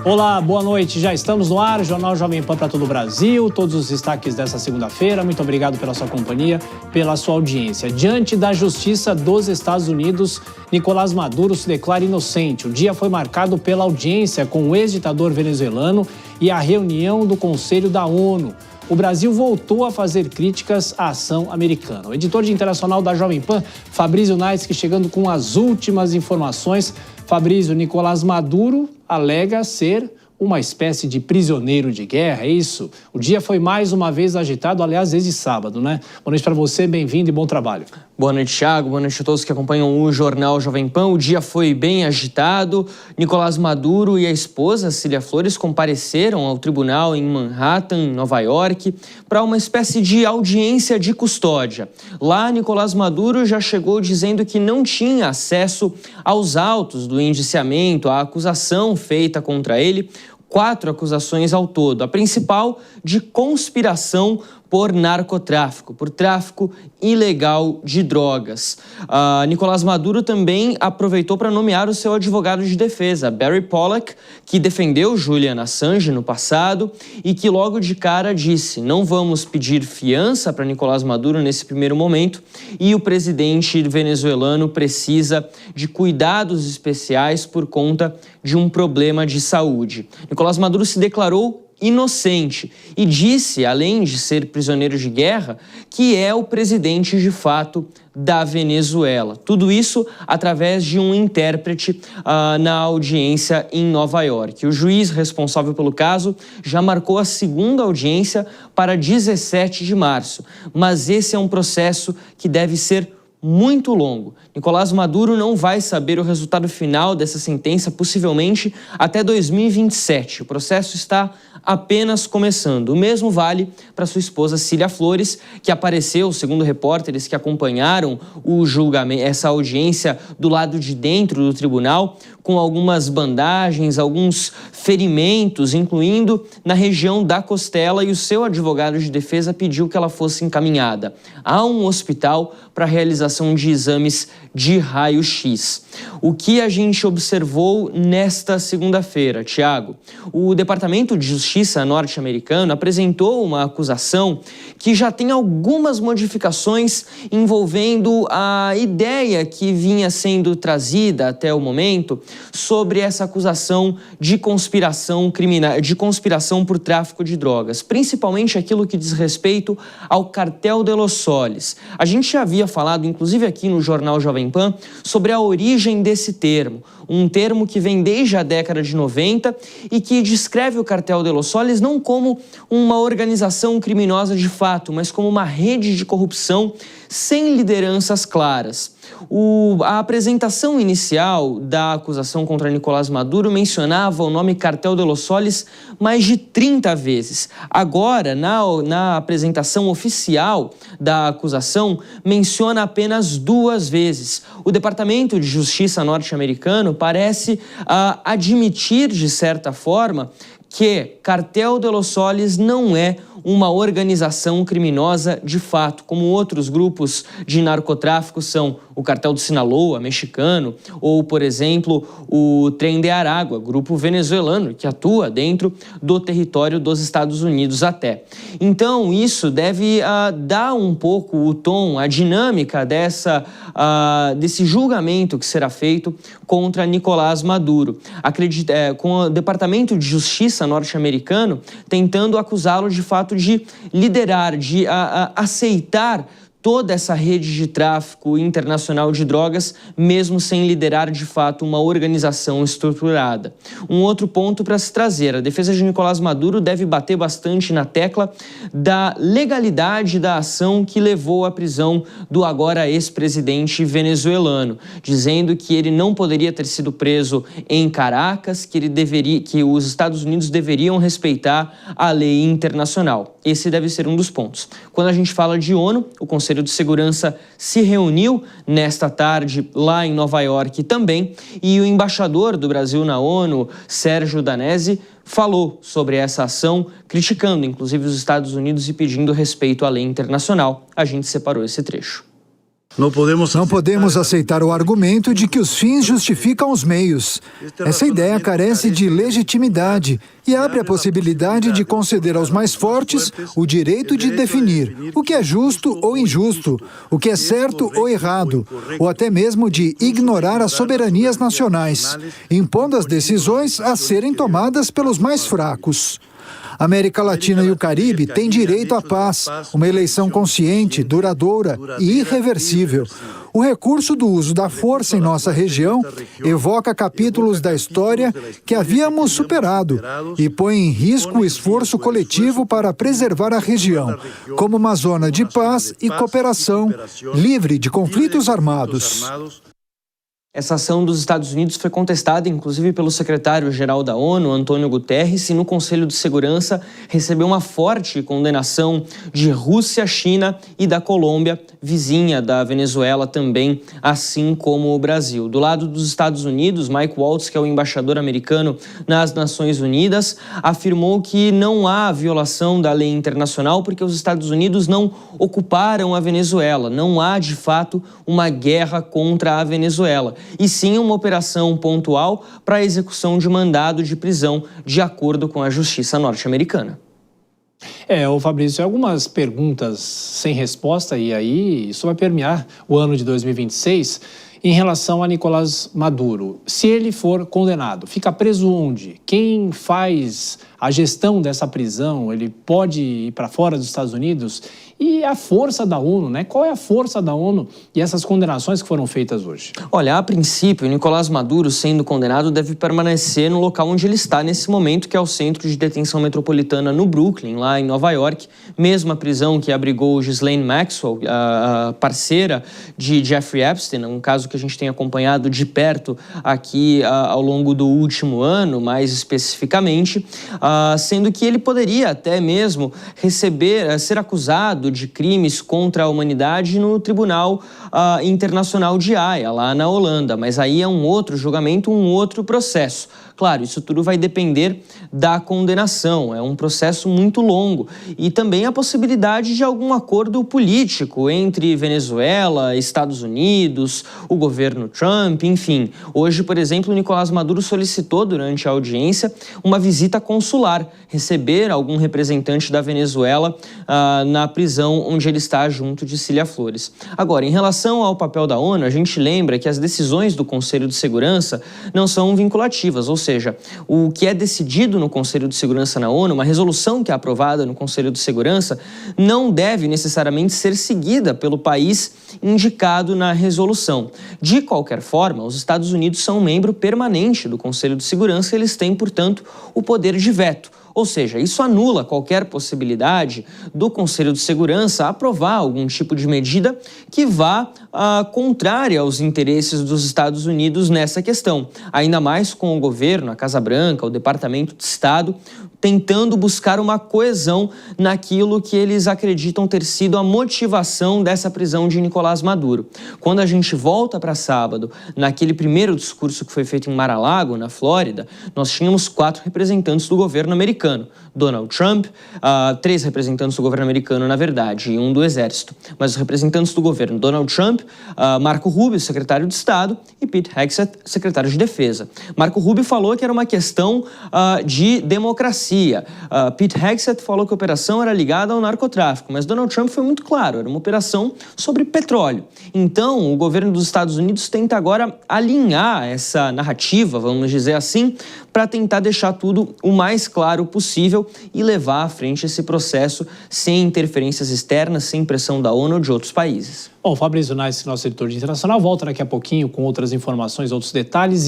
Olá, boa noite. Já estamos no ar, Jornal Jovem Pan para todo o Brasil. Todos os destaques dessa segunda-feira. Muito obrigado pela sua companhia, pela sua audiência. Diante da Justiça dos Estados Unidos, Nicolás Maduro se declara inocente. O dia foi marcado pela audiência com o ex-ditador venezuelano e a reunião do Conselho da ONU. O Brasil voltou a fazer críticas à ação americana. O editor de internacional da Jovem Pan, Fabrício Naisky, chegando com as últimas informações. Fabrício, Nicolás Maduro alega ser uma espécie de prisioneiro de guerra, é isso? O dia foi mais uma vez agitado, aliás, desde sábado, né? Boa noite para você, bem-vindo e bom trabalho. Boa noite, Thiago. Boa noite a todos que acompanham o Jornal Jovem Pan. O dia foi bem agitado. Nicolás Maduro e a esposa, Cília Flores, compareceram ao tribunal em Manhattan, em Nova York, para uma espécie de audiência de custódia. Lá, Nicolás Maduro já chegou dizendo que não tinha acesso aos autos do indiciamento, à acusação feita contra ele. 4 acusações ao todo. A principal de conspiração por narcotráfico, por tráfico ilegal de drogas. Nicolás Maduro também aproveitou para nomear o seu advogado de defesa, Barry Pollack, que defendeu Julian Assange no passado e que logo de cara disse: não vamos pedir fiança para Nicolás Maduro nesse primeiro momento e o presidente venezuelano precisa de cuidados especiais por conta de um problema de saúde. Nicolás Maduro se declarou inocente e disse, além de ser prisioneiro de guerra, que é o presidente de fato da Venezuela. Tudo isso através de um intérprete na audiência em Nova York. O juiz responsável pelo caso já marcou a segunda audiência para 17 de março, mas esse é um processo que deve ser muito longo. Nicolás Maduro não vai saber o resultado final dessa sentença, possivelmente até 2027. O processo está apenas começando. O mesmo vale para sua esposa Cília Flores, que apareceu, segundo repórteres que acompanharam o julgamento, essa audiência do lado de dentro do tribunal, com algumas bandagens, alguns ferimentos, incluindo na região da costela, e o seu advogado de defesa pediu que ela fosse encaminhada a um hospital para realização de exames de raio-x. O que a gente observou nesta segunda-feira, Thiago? O Departamento de Justiça norte-americano apresentou uma acusação que já tem algumas modificações envolvendo a ideia que vinha sendo trazida até o momento sobre essa acusação de conspiração criminal, de conspiração por tráfico de drogas, principalmente aquilo que diz respeito ao Cartel de Los Soles. A gente já havia falado, inclusive aqui no Jornal Jovem Pan, sobre a origem desse termo, um termo que vem desde a década de 90 e que descreve o Cartel de Los Soles não como uma organização criminosa de fato, mas como uma rede de corrupção sem lideranças claras. A apresentação inicial da acusação contra Nicolás Maduro mencionava o nome Cartel de Los Soles mais de 30 vezes. Agora, na apresentação oficial da acusação, menciona apenas 2 vezes. O Departamento de Justiça norte-americano parece admitir, de certa forma, que Cartel de Los Soles não é uma organização criminosa de fato, como outros grupos de narcotráfico são o Cartel do Sinaloa, mexicano, ou, por exemplo, o Tren de Aragua, grupo venezuelano, que atua dentro do território dos Estados Unidos até. Então, isso deve dar um pouco o tom, a dinâmica desse julgamento que será feito contra Nicolás Maduro. Com o Departamento de Justiça norte-americano tentando acusá-lo de fato de liderar, de aceitar toda essa rede de tráfico internacional de drogas, mesmo sem liderar de fato uma organização estruturada. Um outro ponto para se trazer: a defesa de Nicolás Maduro deve bater bastante na tecla da legalidade da ação que levou à prisão do agora ex-presidente venezuelano, dizendo que ele não poderia ter sido preso em Caracas, que os Estados Unidos deveriam respeitar a lei internacional. Esse deve ser um dos pontos. Quando a gente fala de ONU, o Conselho de Segurança se reuniu nesta tarde lá em Nova York também, e o embaixador do Brasil na ONU, Sérgio Danesi, falou sobre essa ação, criticando inclusive os Estados Unidos e pedindo respeito à lei internacional. A gente separou esse trecho. Não podemos aceitar o argumento de que os fins justificam os meios. Essa ideia carece de legitimidade e abre a possibilidade de conceder aos mais fortes o direito de definir o que é justo ou injusto, o que é certo ou errado, ou até mesmo de ignorar as soberanias nacionais, impondo as decisões a serem tomadas pelos mais fracos. A América Latina e o Caribe têm direito à paz, uma eleição consciente, duradoura e irreversível. O recurso do uso da força em nossa região evoca capítulos da história que havíamos superado e põe em risco o esforço coletivo para preservar a região, como uma zona de paz e cooperação, livre de conflitos armados. Essa ação dos Estados Unidos foi contestada, inclusive, pelo secretário-geral da ONU, Antônio Guterres, e no Conselho de Segurança recebeu uma forte condenação de Rússia, China e da Colômbia, vizinha da Venezuela também, assim como o Brasil. Do lado dos Estados Unidos, Mike Waltz, que é o embaixador americano nas Nações Unidas, afirmou que não há violação da lei internacional porque os Estados Unidos não ocuparam a Venezuela. Não há, de fato, uma guerra contra a Venezuela, e sim uma operação pontual para a execução de mandado de prisão, de acordo com a justiça norte-americana. Fabrício, algumas perguntas sem resposta, e aí isso vai permear o ano de 2026, em relação a Nicolás Maduro. Se ele for condenado, fica preso onde? Quem faz a gestão dessa prisão? Ele pode ir para fora dos Estados Unidos? E a força da ONU, né? Qual é a força da ONU e essas condenações que foram feitas hoje? Olha, a princípio, Nicolás Maduro, sendo condenado, deve permanecer no local onde ele está nesse momento, que é o Centro de Detenção Metropolitana no Brooklyn, lá em Nova York. Mesma prisão que abrigou Ghislaine Maxwell, a parceira de Jeffrey Epstein, um caso que a gente tem acompanhado de perto aqui ao longo do último ano, mais especificamente, sendo que ele poderia até mesmo ser acusado de crimes contra a humanidade no Tribunal Internacional de Haia, lá na Holanda. Mas aí é um outro julgamento, um outro processo. Claro, isso tudo vai depender da condenação, é um processo muito longo. E também a possibilidade de algum acordo político entre Venezuela, Estados Unidos, o governo Trump, enfim. Hoje, por exemplo, Nicolás Maduro solicitou durante a audiência uma visita consular, receber algum representante da Venezuela na prisão onde ele está junto de Cília Flores. Agora, em relação ao papel da ONU, a gente lembra que as decisões do Conselho de Segurança não são vinculativas, ou seja, o que é decidido no Conselho de Segurança na ONU, uma resolução que é aprovada no Conselho de Segurança, não deve necessariamente ser seguida pelo país indicado na resolução. De qualquer forma, os Estados Unidos são um membro permanente do Conselho de Segurança e eles têm, portanto, o poder de veto. Ou seja, isso anula qualquer possibilidade do Conselho de Segurança aprovar algum tipo de medida que vá contrária aos interesses dos Estados Unidos nessa questão. Ainda mais com o governo, a Casa Branca, o Departamento de Estado, tentando buscar uma coesão naquilo que eles acreditam ter sido a motivação dessa prisão de Nicolás Maduro. Quando a gente volta para sábado, naquele primeiro discurso que foi feito em Mar-a-Lago, na Flórida, nós tínhamos 4 representantes do governo americano. Donald Trump, 3 representantes do governo americano, na verdade, e 1 do Exército. Mas os representantes do governo, Donald Trump, Marco Rubio, secretário de Estado, e Pete Hegseth, secretário de Defesa. Marco Rubio falou que era uma questão de democracia. Pete Hegseth falou que a operação era ligada ao narcotráfico, mas Donald Trump foi muito claro, era uma operação sobre petróleo. Então, o governo dos Estados Unidos tenta agora alinhar essa narrativa, vamos dizer assim, para tentar deixar tudo o mais claro possível e levar à frente esse processo sem interferências externas, sem pressão da ONU ou de outros países. Bom, Fabrício Naes, nosso editor de internacional, volta daqui a pouquinho com outras informações, outros detalhes.